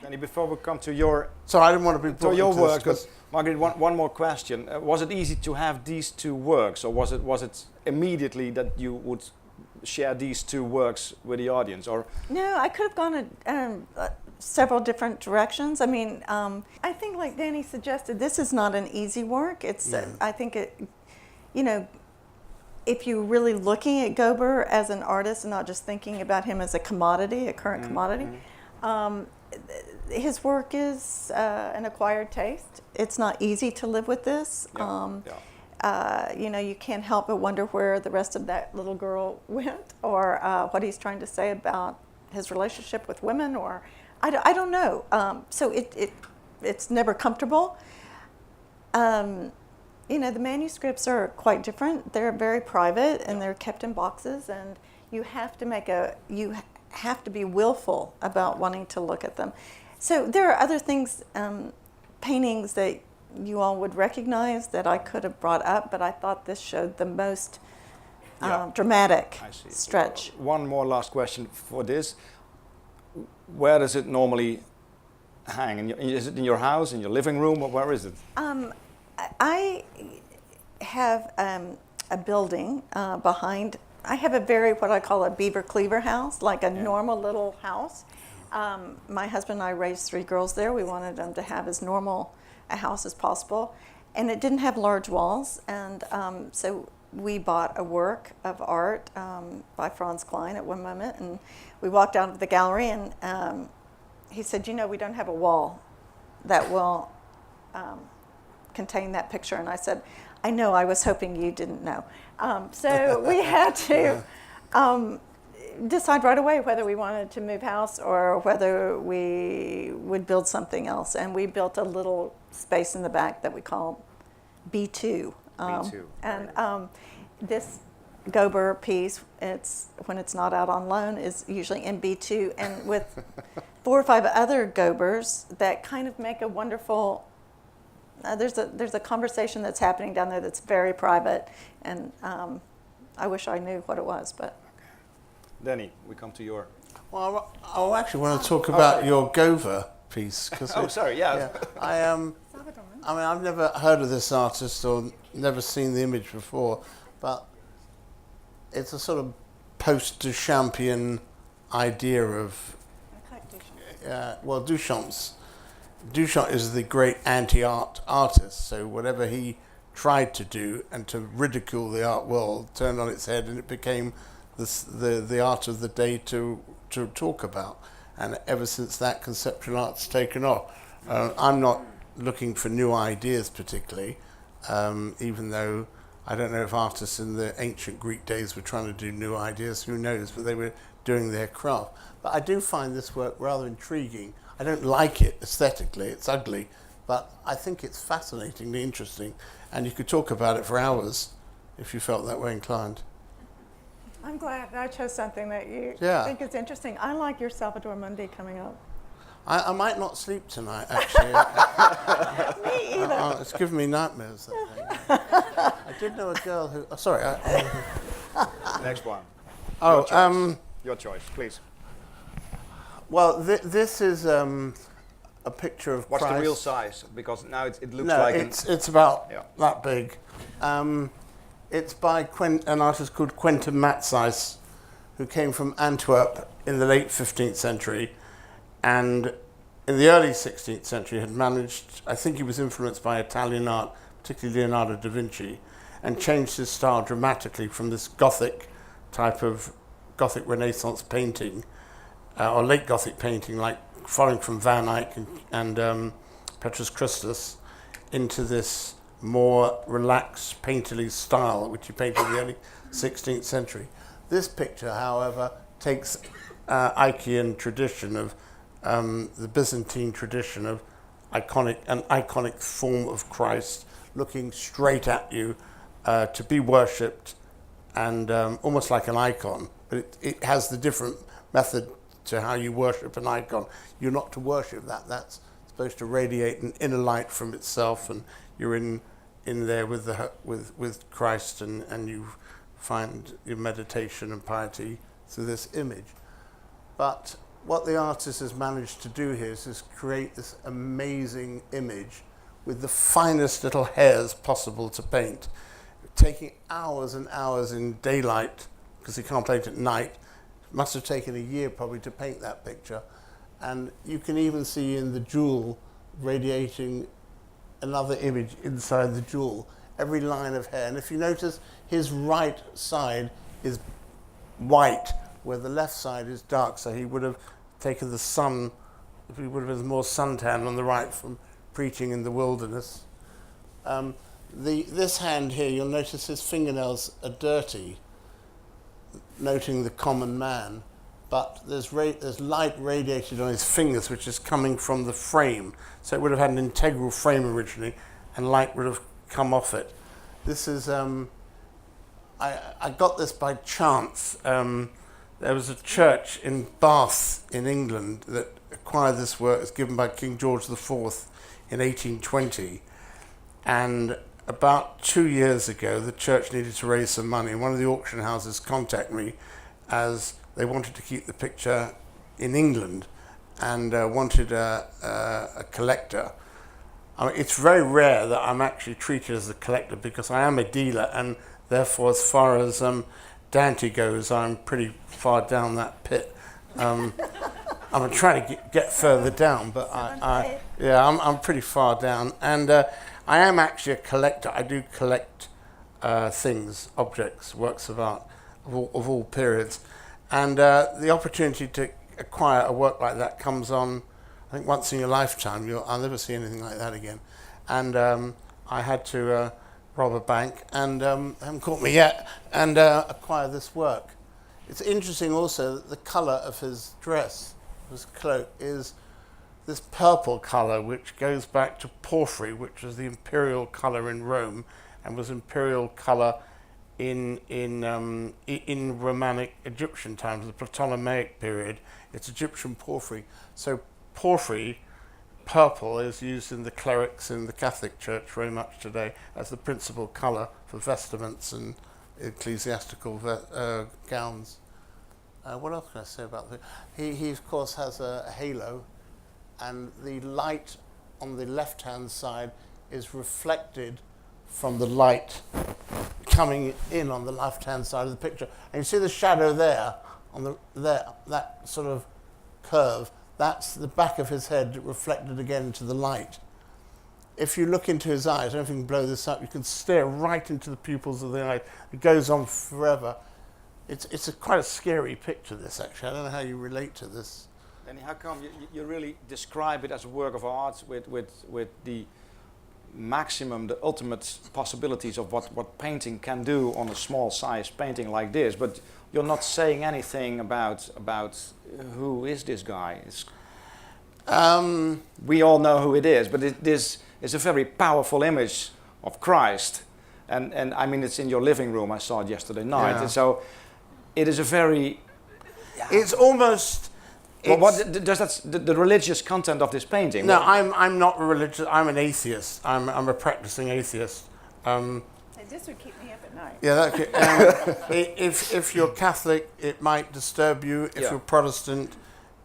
Danny, before we come to your So I didn't want to be brought your into work, this, but Margaret, one more question: was it easy to have these two works, or was it immediately that you would share these two works with the audience, or? No, I could have gone several different directions. I mean, I think, like Danny suggested, this is not an easy work. It's I think it, you know, if you're really looking at Gober as an artist and not just thinking about him as a commodity, a current commodity, his work is an acquired taste. It's not easy to live with this. You know, you can't help but wonder where the rest of that little girl went, or what he's trying to say about his relationship with women, or I don't know. So it's never comfortable. You know, the manuscripts are quite different. They're very private, and they're kept in boxes, and you have to be willful about wanting to look at them. So there are other things, paintings that you all would recognize that I could have brought up, but I thought this showed the most dramatic stretch. One more last question for this. Where does it normally hang? Is it in your house, in your living room, or where is it? I have a building behind. I have a what I call a beaver cleaver house, like a normal little house. My husband and I raised 3 girls there. We wanted them to have as normal a house as possible, and it didn't have large walls, and so we bought a work of art by Franz Klein at one moment, and we walked out of the gallery, and he said, you know, we don't have a wall that will contain that picture. And I said, I know, I was hoping you didn't know. So we had to decide right away whether we wanted to move house or whether we would build something else. And we built a little space in the back that we call B2. B2. And this Gober piece, when it's not out on loan, is usually in B2, and with 4 or 5 other Gobers that kind of make a wonderful. There's a conversation that's happening down there that's very private, and I wish I knew what it was, but. Danny, we come to your. Well, I actually want to talk about your Gover piece. Sorry, yeah. I mean, I've never heard of this artist or never seen the image before, but it's a sort of post-Duchampian idea of. Duchamp's. Duchamp is the great anti-art artist, so whatever he tried to do and to ridicule the art world turned on its head, and it became the art of the day to talk about. And ever since that, conceptual art's taken off. I'm not looking for new ideas particularly, even though I don't know if artists in the ancient Greek days were trying to do new ideas, who knows, but they were doing their craft. But I do find this work rather intriguing. I don't like it aesthetically, it's ugly, but I think it's fascinatingly interesting, and you could talk about it for hours if you felt that way inclined. I'm glad I chose something that you think is interesting. I like your Salvador Mundi coming up. I might not sleep tonight, actually. Me either. It's given me nightmares, that thing. I did know a girl who... Oh, sorry. Next one. Your choice, please. Well, this is a picture of What's Christ. the real size? Because now it looks no, like... it's about that big. It's by an artist called Quentin Matsys, who came from Antwerp in the late 15th century, and in the early 16th century had managed, I think he was influenced by Italian art, particularly Leonardo da Vinci, and changed his style dramatically from this Gothic type of Gothic Renaissance painting, or late Gothic painting, like following from Van Eyck and Petrus Christus, into this more relaxed painterly style which he painted in the early 16th century. This picture, however, takes Eyckian tradition of the Byzantine tradition of an iconic form of Christ looking straight at you to be worshipped, and almost like an icon, but it has the different method to how you worship an icon. You're not to worship that's supposed to radiate an inner light from itself, and you're in there with Christ, and you find your meditation and piety through this image. But what the artist has managed to do here is create this amazing image with the finest little hairs possible to paint, taking hours and hours in daylight, because he can't paint at night. It must have taken a year probably to paint that picture. And you can even see in the jewel radiating another image inside the jewel, every line of hair. And if you notice, his right side is white, where the left side is dark, so he would have taken the sun, he would have been more suntan on the right from preaching in the wilderness. This hand here, you'll notice his fingernails are dirty, noting the common man, but there's light radiated on his fingers, which is coming from the frame. So it would have had an integral frame originally, and light would have come off it. This is, I got this by chance. There was a church in Bath in England that acquired this work. It was given by King George IV in 1820. And about 2 years ago, the church needed to raise some money. And one of the auction houses contacted me as they wanted to keep the picture in England and wanted a collector. I mean, it's very rare that I'm actually treated as a collector because I am a dealer, and therefore, as far as Dante goes, I'm pretty far down that pit. I'm trying to get further down, but I'm pretty far down. And I am actually a collector. I do collect things, objects, works of art of all periods. And the opportunity to acquire a work like that comes on, I think, once in your lifetime. I'll never see anything like that again. And I had to rob a bank, and haven't caught me yet, and acquire this work. It's interesting also that the colour of his dress, his cloak, is this purple colour, which goes back to porphyry, which was the imperial colour in Rome, and was imperial colour in Romanic Egyptian times, the Ptolemaic period. It's Egyptian porphyry. So porphyry, purple, is used in the clerics in the Catholic Church very much today as the principal colour for vestments and ecclesiastical gowns. What else can I say about this? He of course has a halo, and the light on the left-hand side is reflected from the light coming in on the left-hand side of the picture. And you see the shadow there, that sort of curve. That's the back of his head reflected again into the light. If you look into his eyes, I don't know if you can blow this up, you can stare right into the pupils of the eye. It goes on forever. It's quite a scary picture, this, actually. I don't know how you relate to this. And how come you really describe it as a work of art with the maximum, the ultimate possibilities of what painting can do on a small size painting like this, but you're not saying anything about who is this guy? We all know who it is, but this is a very powerful image of Christ, and I mean, it's in your living room. I saw it yesterday night, yeah. And so it is a very. It's almost. Well, what does the religious content of this painting? No, I'm not religious. I'm an atheist. I'm a practicing atheist. This would keep me up at night. Yeah, if you're Catholic, it might disturb you. If you're Protestant,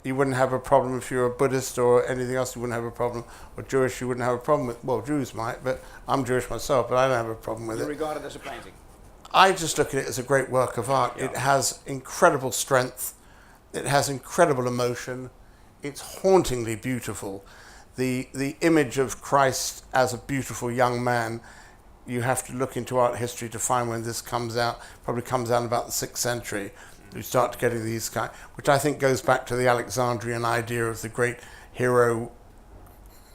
you wouldn't have a problem. If you're a Buddhist or anything else, you wouldn't have a problem. Or Jewish, you wouldn't have a problem with. Well, Jews might, but I'm Jewish myself, but I don't have a problem with it. You regard it as a painting? I just look at it as a great work of art. Yeah. It has incredible strength. It has incredible emotion. It's hauntingly beautiful. The image of Christ as a beautiful young man, you have to look into art history to find when this comes out. Probably comes out in about the 6th century. You start getting these kind, which I think goes back to the Alexandrian idea of the great hero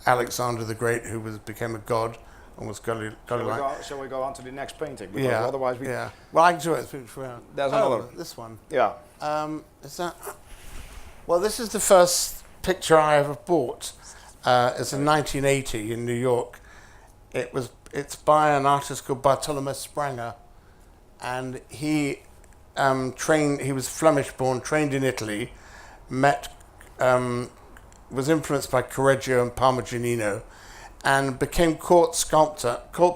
Alexander the Great, who became a god and was godlike. Shall we go on to the next painting? Because otherwise we. Yeah. Well, I can do it. There's another. This one. Yeah. Is that? Well, this is the first picture I ever bought. It's in 1980 in New York. It's by an artist called Bartolomeo Spranger, and he trained. He was Flemish-born, trained in Italy, was influenced by Correggio and Parmigianino, and became court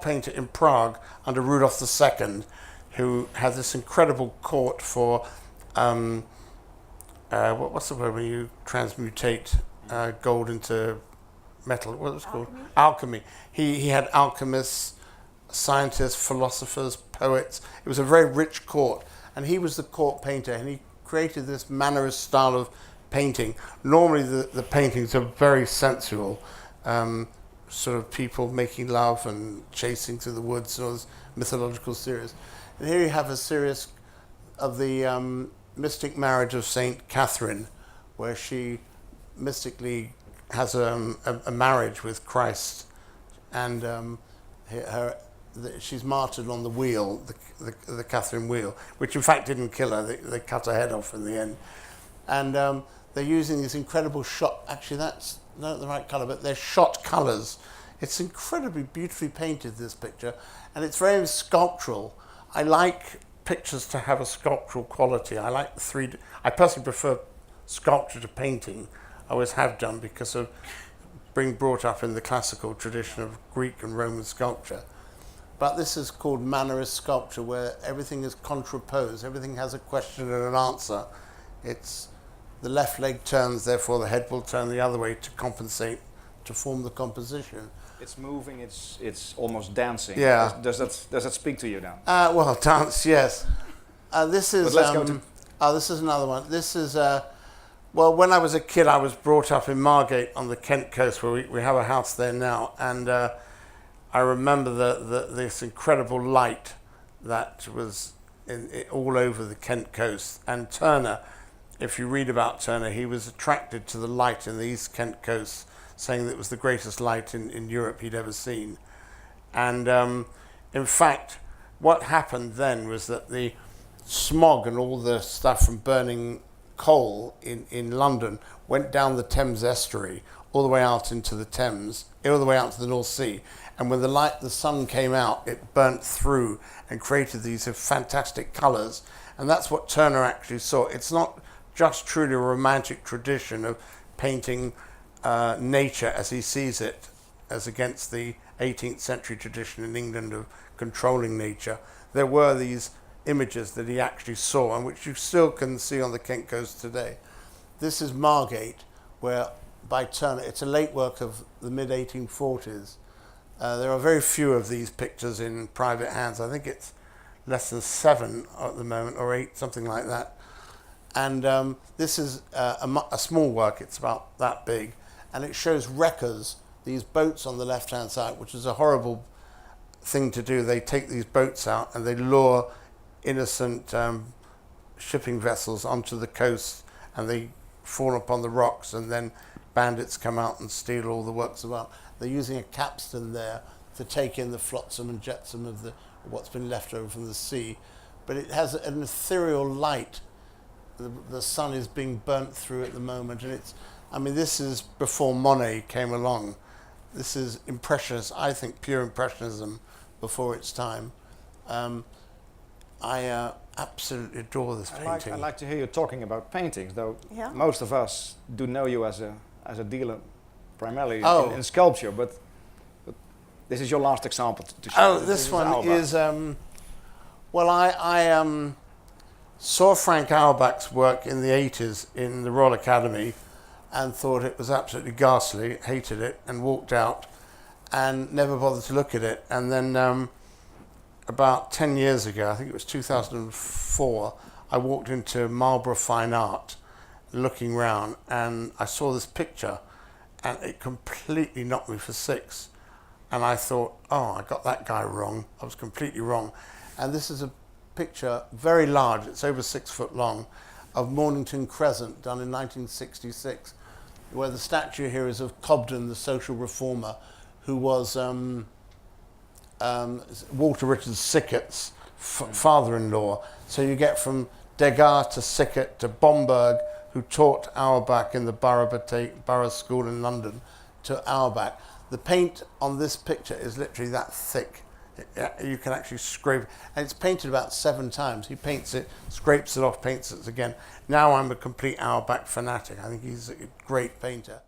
painter in Prague under Rudolf II, who had this incredible court for what's the word when you transmutate gold into metal? What was it called? Alchemy. He had alchemists, scientists, philosophers, poets. It was a very rich court, and he was the court painter, and he created this mannerist style of painting. Normally the paintings are very sensual, sort of people making love and chasing through the woods and all this mythological series. And here you have a series of the mystic marriage of Saint Catherine, where she mystically has a marriage with Christ, and she's martyred on the wheel, the Catherine wheel, which in fact didn't kill her. They cut her head off in the end. And they're using these incredible shot. Actually, that's not the right colour, but they're shot colours. It's incredibly beautifully painted, this picture, and it's very sculptural. I like pictures to have a sculptural quality. I like the 3D. I personally prefer sculpture to painting. I always have done, because of being brought up in the classical tradition of Greek and Roman sculpture. But this is called mannerist sculpture, where everything is contraposed. Everything has a question and an answer. It's the left leg turns, therefore the head will turn the other way to compensate, to form the composition. It's moving. It's almost dancing. Yeah. Does that speak to you now? Well, dance, yes. This is. But let's go to. This is another one. This is. Well, when I was a kid, I was brought up in Margate on the Kent coast, where we have a house there now, and I remember this incredible light that was all over the Kent coast. And Turner, if you read about Turner, he was attracted to the light in the East Kent coast, saying that it was the greatest light in Europe he'd ever seen. And in fact, what happened then was that the smog and all the stuff from burning coal in London went down the Thames estuary, all the way out into the Thames, all the way out to the North Sea. And when the sun came out, it burnt through and created these fantastic colours. And that's what Turner actually saw. It's not just truly a romantic tradition of painting nature as he sees it, as against the 18th century tradition in England of controlling nature. There were these images that he actually saw, and which you still can see on the Kent coast today. This is Margate, where by Turner, it's a late work of the mid-1840s. There are very few of these pictures in private hands. I think it's less than 7 at the moment, or 8, something like that. And this is a small work. It's about that big, and it shows wreckers, these boats on the left-hand side, which is a horrible thing to do. They take these boats out and they lure innocent shipping vessels onto the coast, and they fall upon the rocks, and then bandits come out and steal all the works of art. They're using a capstan there to take in the flotsam and jetsam of what's been left over from the sea. But it has an ethereal light. The sun is being burnt through at the moment, and this is before Monet came along. This is Impressionist, I think pure Impressionism before its time. I absolutely adore this painting. I like to hear you talking about paintings, though. Yeah. Most of us do know you as a dealer, primarily in sculpture, but this is your last example to show. Oh, this one is. I saw Frank Auerbach's work in the 80s in the Royal Academy, and thought it was absolutely ghastly, hated it, and walked out, and never bothered to look at it. And then about 10 years ago, I think it was 2004, I walked into Marlborough Fine Art, looking round, and I saw this picture, and it completely knocked me for 6. And I thought, oh, I got that guy wrong. I was completely wrong. And this is a picture, very large, it's over 6 foot long, of Mornington Crescent, done in 1966, where the statue here is of Cobden, the social reformer, who was Walter Richard Sickert's father-in-law. So you get from Degas to Sickert to Bomberg, who taught Auerbach in the Borough School in London, to Auerbach. The paint on this picture is literally that thick. You can actually scrape, and it's painted about 7 times. He paints it, scrapes it off, paints it again. Now I'm a complete Auerbach fanatic. I think he's a great painter.